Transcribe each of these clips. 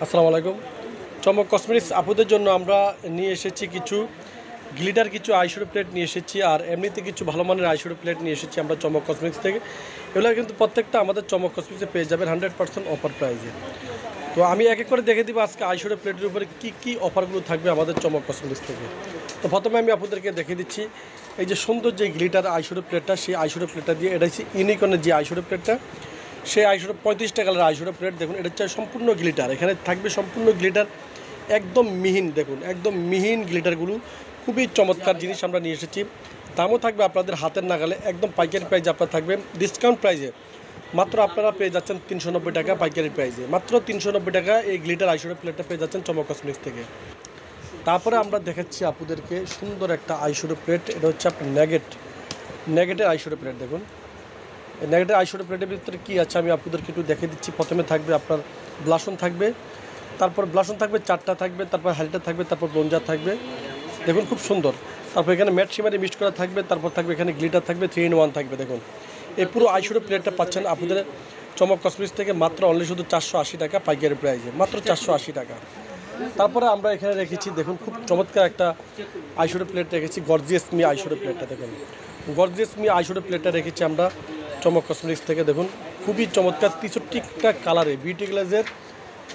আসসালামু আলাইকুম। চমক কসমেটিক্স আপুদের জন্য আমরা নিয়ে এসেছি কিছু গ্লিটার, কিছু আইশ্যাডো প্লেট নিয়ে এসেছি, আর এমনিতে কিছু ভালো মানের আইশ্যাডো প্লেট নিয়ে এসেছি আমরা চমক কসমেটিক্স থেকে। এগুলো কিন্তু প্রত্যেকটা আমাদের চমক কসমেটিক্সে পেয়ে যাবেন 100% অফার প্রাইজে। তো আমি এক এক করে দেখে দিব আজকে আইশ্যাডো প্লেটের উপরে কী অফারগুলো থাকবে আমাদের চমক কসমেটিক্স থেকে। তো প্রথমে আমি আপনাদেরকে দেখে দিচ্ছি এই যে সুন্দর যে গ্লিটার আইশ্যাডো প্লেটটা, সেই আইশ্যাডো প্লেটটা দিয়ে, এটা হচ্ছে ইউনিকর্নের যে আইশ্যাডো প্লেটটা, সেই আইশ্যাডো 35টা কালার আইশ্যাডো প্লেট। দেখুন এটা হচ্ছে সম্পূর্ণ গ্লিটার, এখানে থাকবে সম্পূর্ণ গ্লিটার, একদম মিহিন। দেখুন একদম মিহিন গ্লিটারগুলো, খুবই চমৎকার জিনিস আমরা নিয়ে এসেছি। দামও থাকবে আপনাদের হাতের নাগালে, একদম পাইকারি প্রাইজে আপনার থাকবে, ডিসকাউন্ট প্রাইজে মাত্র আপনারা পেয়ে যাচ্ছেন 390 টাকা পাইকারি প্রাইজে। মাত্র 390 টাকা এই গ্লিটার আইশ্যাডো প্লেটটা পেয়ে যাচ্ছেন চমক কসমেটিক্স থেকে। তারপরে আমরা দেখাচ্ছি আপনাদেরকে সুন্দর একটা আইশ্যাডো প্লেট, এটা হচ্ছে আপনার নেগেটের আইশ্যাডো প্লেট। দেখুন নেগেটিভ আইশ্যাডো প্লেটের ভিতরে কী আছে আমি আপনাদেরকে একটু দেখে দিচ্ছি। প্রথমে থাকবে আপনার ব্লাশন থাকবে, তারপর ব্লাশন থাকবে 4টা থাকবে, তারপর হাইলাইটার থাকবে, তারপর ব্রোঞ্জার থাকবে। দেখুন খুব সুন্দর। তারপর এখানে ম্যাট শিমারি মিক্স করা থাকবে, তারপর থাকবে এখানে গ্লিটার থাকবে, 3-in-1 থাকবে। দেখুন এই পুরো আইশ্যাডো প্লেটটা পাচ্ছেন আপনাদের চমক কসমেটিক্স থেকে মাত্র অনলি শুধু 480 টাকা পাইকারি প্রাইজে, মাত্র 480 টাকা। তারপরে আমরা এখানে রেখেছি, দেখুন খুব চমৎকার একটা আইশ্যাডো প্লেট রেখেছি, গর্জিয়াস মি আইশ্যাডো প্লেটটা। দেখুন গর্জিয়াস মি আইশ্যাডো প্লেটটা রেখেছি আমরা চমক কসমেটিক্স থেকে। দেখুন খুবই চমৎকার 63টা কালারে বিউটি গ্লেজের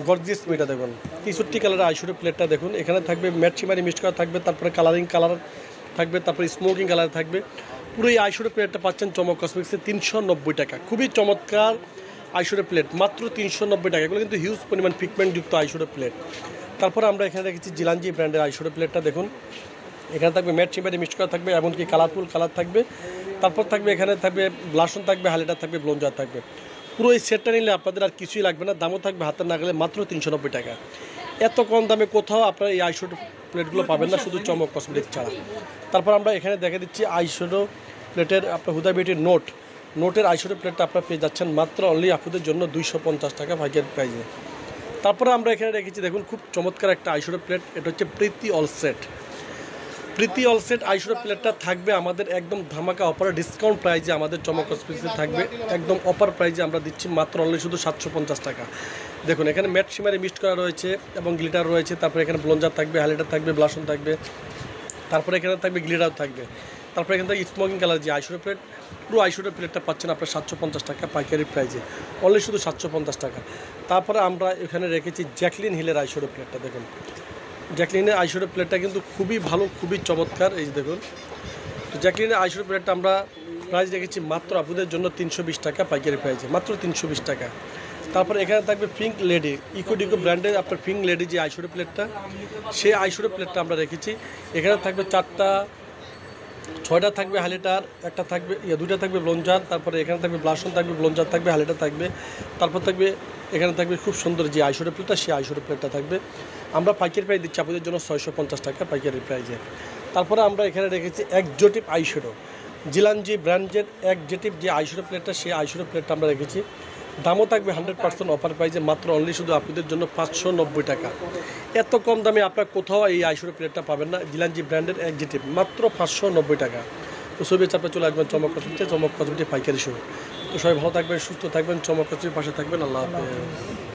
গর্জিয়াস মিটা। দেখুন 63 কালারের আইশ্যাডো প্লেটটা। দেখুন এখানে থাকবে ম্যাট শিমারি মিক্স করা থাকবে, তারপরে কালারিং কালার থাকবে, তারপরে স্মোকিং কালার থাকবে। পুরো এই আইশ্যাডো প্লেটটা পাচ্ছেন চমক কসমেটিক্সে 390 টাকা। খুবই চমৎকার আইশ্যাডো প্লেট, মাত্র 390 টাকা। এগুলো কিন্তু হিউজ পরিমাণ পিগমেন্টযুক্ত আইশ্যাডো প্লেট। তারপরে আমরা এখানে রেখেছি জিলাঞ্জি ব্র্যান্ডের আইশ্যাডো প্লেটটা। দেখুন এখানে থাকবে ম্যাট শিমারি মিক্স করা থাকবে, এমনকি কালারফুল কালার থাকবে। তারপর থাকবে এখানে থাকবে ব্লাশন থাকবে, হাইলাইটার থাকবে, ব্লোঞ্জার থাকবে। পুরো এই সেটটা নিলে আপনাদের আর কিছুই লাগবে না, দামও থাকবে হাতের নাগালে মাত্র 390 টাকা। এত কম দামে কোথাও আপনারা এই আইশ্যাডো প্লেটগুলো পাবেন না, শুধু চমক কসমেটিক্স ছাড়া। তারপর আমরা এখানে দেখে দিচ্ছি আইশ্যাডো প্লেটের আপনার হুদা বিউটির নোটের আইশ্যাডো প্লেটটা আপনারা পেয়ে যাচ্ছেন মাত্র অনলি আপনাদের জন্য 250 টাকা পাইকারি প্রাইজে। তারপরে আমরা এখানে রেখেছি, দেখুন খুব চমৎকার একটা আইশ্যাডো প্লেট, এটা হচ্ছে প্রীতি অল সেট আইশ্যাডো প্লেটটা থাকবে আমাদের একদম ধামাকা অফারে, ডিসকাউন্ট প্রাইজে আমাদের চমক কসমেটিক্সে থাকবে একদম অফার প্রাইজে। আমরা দিচ্ছি মাত্র অনলি শুধু 750 টাকা। দেখুন এখানে ম্যাট শিমারি মিক্সড করা রয়েছে এবং গ্লিটার রয়েছে, তারপরে এখানে ব্লোঞ্জার থাকবে, হাইলাইটার থাকবে, ব্লাশন থাকবে, তারপরে এখানে থাকবে গ্লিটার থাকবে, তারপরে এখানে থাকবে স্মোকিং কালার যে আইশ্যাডো প্লেট। পুরো আইশ্যাডো প্লেটটা পাচ্ছেন আপনার 750 টাকা পাইকারি প্রাইজে, অনলি শুধু 750 টাকা। তারপরে আমরা এখানে রেখেছি জ্যাকলিন হিলের আইশ্যাডো প্লেটটা। দেখুন জ্যাকলিনের আইশ্যাডো প্লেটটা কিন্তু খুবই ভালো, খুবই চমৎকার। এই দেখুন তো জ্যাকলিনের আইশ্যাডো প্লেটটা আমরা প্রাইস রেখেছি মাত্র আপনাদের জন্য 320 টাকা পাইকারি প্রাইজে, মাত্র 320 টাকা। তারপর এখানে থাকবে পিঙ্ক লেডি, ইকোডিকো ব্র্যান্ডের আপনার পিঙ্ক লেডি যে আইশ্যাডো প্লেটটা, সেই আইশ্যাডো প্লেটটা আমরা রেখেছি। এখানে থাকবে 6টা থাকবে হাইলাইটার, একটা থাকবে 2টা থাকবে ব্লোঞ্জার, তারপরে এখানে থাকবে ব্লাশন থাকবে, ব্লোঞ্জার থাকবে, হাইলাইটার থাকবে, তারপর থাকবে এখানে থাকবে খুব সুন্দর যে আইশ্যাডো প্লেটটা, সেই আইশ্যাডো প্লেটটা থাকবে। আমরা পাইকারি প্রাইস দিচ্ছি আপনাদের জন্য 650 টাকা পাইকারি প্রাইজে। তারপরে আমরা এখানে রেখেছি এক্সোটিক আইশ্যাডো, জিলাঞ্জি ব্র্যান্ডের এক্সোটিক যে আইশ্যাডো প্লেটটা, সেই আইশ্যাডো প্লেটটা আমরা রেখেছি। দামও থাকবে 100% অফার প্রাইজে, মাত্র অনলি শুধু আপনাদের জন্য 590 টাকা। এত কম দামে আপনার কোথাও এই আইশ্যাডো প্লেটটা পাবেন না, জিলাঞ্জি ব্র্যান্ডের এক্সোটিক, মাত্র 590 টাকা। তো সবই চাপে চলে আসবেন চমক কসমেটিক্স পাইকারি শো। তো সবাই ভালো থাকবেন, সুস্থ থাকবেন, চমক কসমেটিক্স পাশে থাকবেন। আল্লাহ হাফেজ।